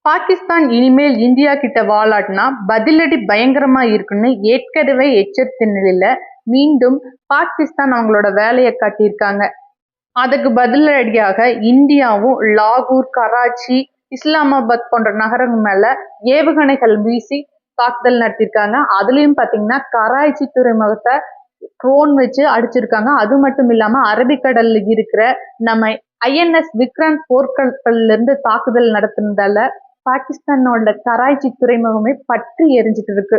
பாகிஸ்தான் இனிமேல் இந்தியா கிட்ட வாலாட்டினா பதிலடி பயங்கரமா இருக்குன்னு ஏற்கனவே எச்சரித்த நிலையில மீண்டும் பாகிஸ்தான் அவங்களோட வேலையை காட்டியிருக்காங்க. அதுக்கு பதிலடியாக இந்தியாவும் லாகூர், கராச்சி, இஸ்லாமாபாத் போன்ற நகரங்கள் மேல ஏவுகணைகள் வீசி தாக்குதல் நடத்தியிருக்காங்க. அதுலயும் பாத்தீங்கன்னா கராச்சி துறைமுகத்தை ட்ரோன் வச்சு அடிச்சிருக்காங்க. அது மட்டும் இல்லாம அரபிக்கடல்ல இருக்கிற நம்ம INS விக்ராந்த் போர்க்கப்பல்ல இருந்து தாக்குதல் நடத்தினதால பாகிஸ்தானோட கராச்சி துறைமுகமே பற்றி எரிஞ்சிட்டு இருக்கு.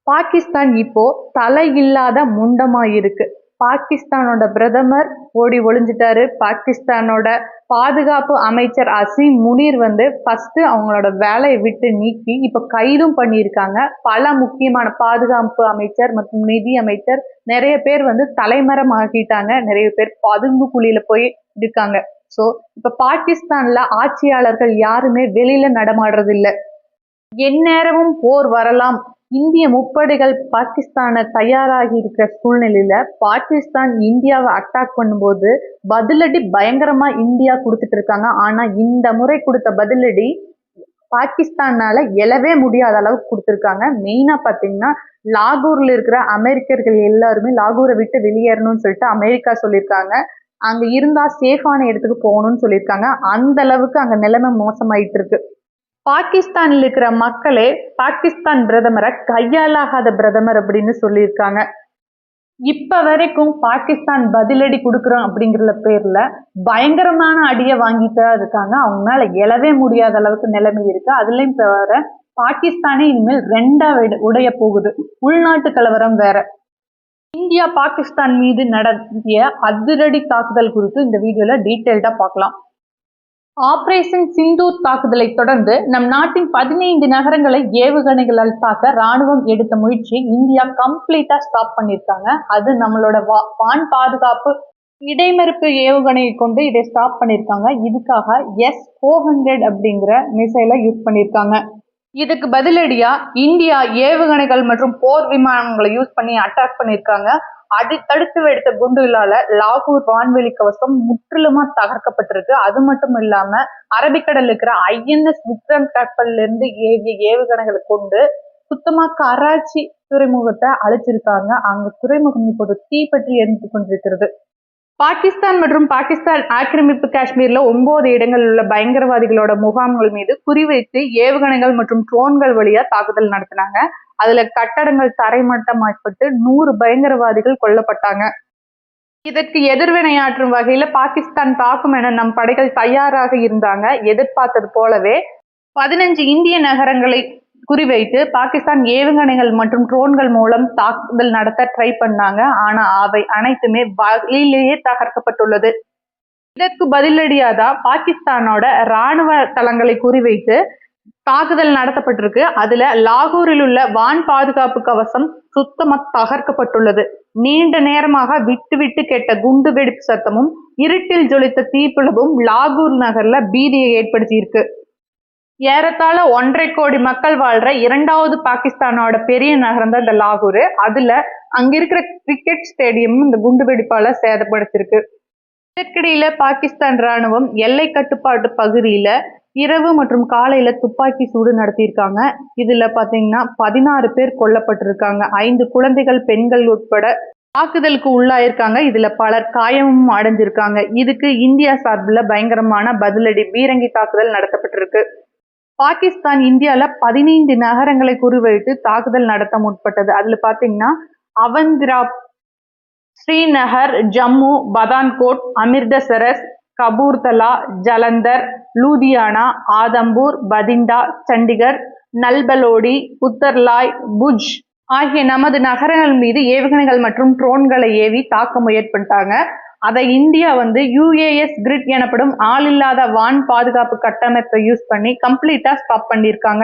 பாகிஸ்தான் இப்போ தலை இல்லாத முண்டமா இருக்கு. பாகிஸ்தானோட பிரதமர் ஓடி ஒளிஞ்சிட்டாரு. பாகிஸ்தானோட பாதுகாப்பு அமைச்சர் அசீம் முனீர் ஃபர்ஸ்ட் அவங்களோட வேலையை விட்டு நீக்கி இப்ப கைதும் பண்ணியிருக்காங்க. பல முக்கியமான பாதுகாப்பு அமைச்சர் மற்றும் நிதி அமைச்சர் நிறைய பேர் தலைமறைவு ஆகிட்டாங்க. நிறைய பேர் பதுங்கு குழியில போய் இருக்காங்க. சோ இப்ப பாகிஸ்தான்ல ஆட்சியாளர்கள் யாருமே வெளியில நடமாடுறது இல்ல. எந்நேரமும் போர் வரலாம். இந்திய முப்படைகள் பாகிஸ்தானை தயாராகி இருக்கிற சூழ்நிலையில பாகிஸ்தான் இந்தியாவை அட்டாக் பண்ணும்போது பதிலடி பயங்கரமா இந்தியா கொடுத்துட்டு இருக்காங்க. ஆனா இந்த முறை கொடுத்த பதிலடி பாகிஸ்தானால எழவே முடியாத அளவுக்கு கொடுத்துருக்காங்க. மெயினா பாத்தீங்கன்னா லாகூர்ல இருக்கிற அமெரிக்கர்கள் எல்லாருமே லாகூரை விட்டு வெளியேறணும்னு சொல்லிட்டு அமெரிக்கா சொல்லியிருக்காங்க. அங்க இருந்தா சேஃபான இடத்துக்கு போகணும்னு சொல்லியிருக்காங்க. அந்த அளவுக்கு அங்க நிலைமை மோசமாயிட்டு இருக்கு. பாகிஸ்தான்ல இருக்கிற மக்களே பாகிஸ்தான் பிரதமரை கையாலாகாத பிரதமர் அப்படின்னு சொல்லியிருக்காங்க. இப்ப வரைக்கும் பாகிஸ்தான் பதிலடி கொடுக்குறோம் அப்படிங்கிற பேர்ல பயங்கரமான அடியை வாங்கிட்டு இருக்காங்க. அவங்க மேல எழவே முடியாத அளவுக்கு நிலைமை இருக்கு. அதுலயும் தவிர பாகிஸ்தானே இனிமேல் ரெண்டா உடைய போகுது. உள்நாட்டு கலவரம் வேற. இந்தியா பாகிஸ்தான் மீது நடத்திய அதிரடி தாக்குதல் குறித்து இந்த வீடியோல டீட்டெயில்டா பார்க்கலாம். ஆபரேஷன் சிந்தூர் தாக்குதலை தொடர்ந்து நம் நாட்டின் 15 நகரங்களை ஏவுகணைகளால் தாக்க ராணுவம் எடுத்த முயற்சியை இந்தியா கம்ப்ளீட்டா ஸ்டாப் பண்ணிருக்காங்க. அது நம்மளோட வான் பாதுகாப்பு இடைமறிப்பு ஏவுகணையை கொண்டு இதை ஸ்டாப் பண்ணிருக்காங்க. இதுக்காக S-400 அப்படிங்கிற மிசைலை யூஸ் பண்ணிருக்காங்க. இதுக்கு பதிலடியா இந்தியா ஏவுகணைகள் மற்றும் போர் விமானங்களை யூஸ் பண்ணி அட்டாக் பண்ணிருக்காங்க. தடுத்து வெடித்த குண்டுகளால லாகூர் வான்வெளி கவசம் முற்றிலுமா தகர்க்கப்பட்டிருக்கு. அது மட்டும் இல்லாம அரபிக்கடல் இருக்கிற INS விக்ராந்த் கப்பல்ல இருந்து ஏவிய ஏவுகணைகளை கொண்டு சுத்தமா கராச்சி துறைமுகத்தை அழிச்சிருக்காங்க. அங்க துறைமுகம் இப்போது தீப்பற்றி எரிந்து கொண்டிருக்கிறது. பாகிஸ்தான் மற்றும் பாகிஸ்தான் ஆக்கிரமிப்பு காஷ்மீர்ல 9 இடங்களில் உள்ள பயங்கரவாதிகளோட முகாம்கள் மீது குறிவைத்து ஏவுகணைகள் மற்றும் ட்ரோன்கள் வழியா தாக்குதல் நடத்தினாங்க. அதுல கட்டடங்கள் தரைமட்டமாக்கப்பட்டு 100 பயங்கரவாதிகள் கொல்லப்பட்டாங்க. இதற்கு எதிர்வினையாற்றும் வகையில பாகிஸ்தான் தாக்கும் என நம் படைகள் தயாராக இருந்தாங்க. எதிர்பார்த்தது போலவே 15 இந்திய நகரங்களை குறிவைத்து பாகிஸ்தான் ஏவுகணைகள் மற்றும் ட்ரோன்கள் மூலம் தாக்குதல் நடத்த ட்ரை பண்ணாங்க. ஆனா அவை அனைத்துமே வழியிலேயே தகர்க்கப்பட்டுள்ளது. இதற்கு பதிலடியாதான் பாகிஸ்தானோட ராணுவ தளங்களை குறிவைத்து தாக்குதல் நடத்தப்பட்டிருக்கு. அதுல லாகூரில் உள்ள வான் பாதுகாப்பு கவசம் சுத்தமா தகர்க்கப்பட்டுள்ளது. நீண்ட நேரமாக விட்டு விட்டு கேட்ட குண்டு வெடிப்பு சத்தமும் இருட்டில் ஜொலித்த தீப்பிழம்பும் லாகூர் நகர்ல பீதியை ஏற்படுத்தி இருக்கு. ஏறத்தாழ 1.5 கோடி மக்கள் வாழ்ற 2வது பாகிஸ்தானோட பெரிய நகரம் தான் இந்த லாகூர். அதுல அங்க இருக்கிற கிரிக்கெட் ஸ்டேடியம் இந்த குண்டு வெடிப்பால சேதப்படுத்திருக்கு. இதற்கிடையில பாகிஸ்தான் ராணுவம் எல்லை கட்டுப்பாட்டு பகுதியில இரவு மற்றும் காலையில துப்பாக்கி சூடு நடத்தியிருக்காங்க. இதுல பாத்தீங்கன்னா 16 பேர் கொல்லப்பட்டிருக்காங்க. 5 குழந்தைகள், பெண்கள் உட்பட தாக்குதலுக்கு உள்ளாயிருக்காங்க. இதுல பலர் காயமும் அடைஞ்சிருக்காங்க. இதுக்கு இந்தியா சார்பில் பயங்கரமான பதிலடி பீரங்கி தாக்குதல் நடத்தப்பட்டிருக்கு. பாகிஸ்தான் இந்தியால 15 நகரங்களை குறிவைத்து தாக்குதல் நடத்த முற்பட்டது. அதுல பாத்தீங்கன்னா அவந்திரா, ஸ்ரீநகர், ஜம்மு, பதான்கோட், அமிர்தசரஸ், கபூர்தலா, ஜலந்தர், லூதியானா, ஆதம்பூர், பதிண்டா, சண்டிகர், நல்பலோடி, உத்தர்லாய், புஜ் ஆகிய நமது நகரங்கள் மீது ஏவுகணைகள் மற்றும் ட்ரோன்களை ஏவி தாக்க முயற்சிட்டாங்க. அதை இந்தியா UAS கிரிட் எனப்படும் ஆளில்லாத வான் பாதுகாப்பு கட்டமைப்பை யூஸ் பண்ணி கம்ப்ளீட்டா ஸ்டாப் பண்ணியிருக்காங்க.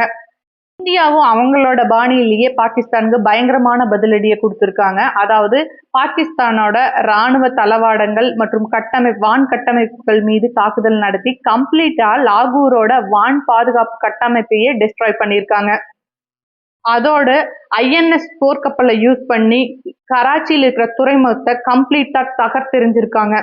இந்தியாவும் அவங்களோட பாணியிலேயே பாகிஸ்தானுக்கு பயங்கரமான பதிலடியை கொடுத்திருக்காங்க. அதாவது பாகிஸ்தானோட ராணுவ தளவாடங்கள் மற்றும் வான் கட்டமைப்புகள் மீது தாக்குதல் நடத்தி கம்ப்ளீட்டா லாகூரோட வான் பாதுகாப்பு கட்டமைப்பையே டெஸ்ட்ராய் பண்ணியிருக்காங்க. அதோட INS போர்க்கப்பலை யூஸ் பண்ணி கராச்சியில் இருக்கிற துறைமுகத்தை கம்ப்ளீட்டா தகர்த்தெறிஞ்சிருக்காங்க.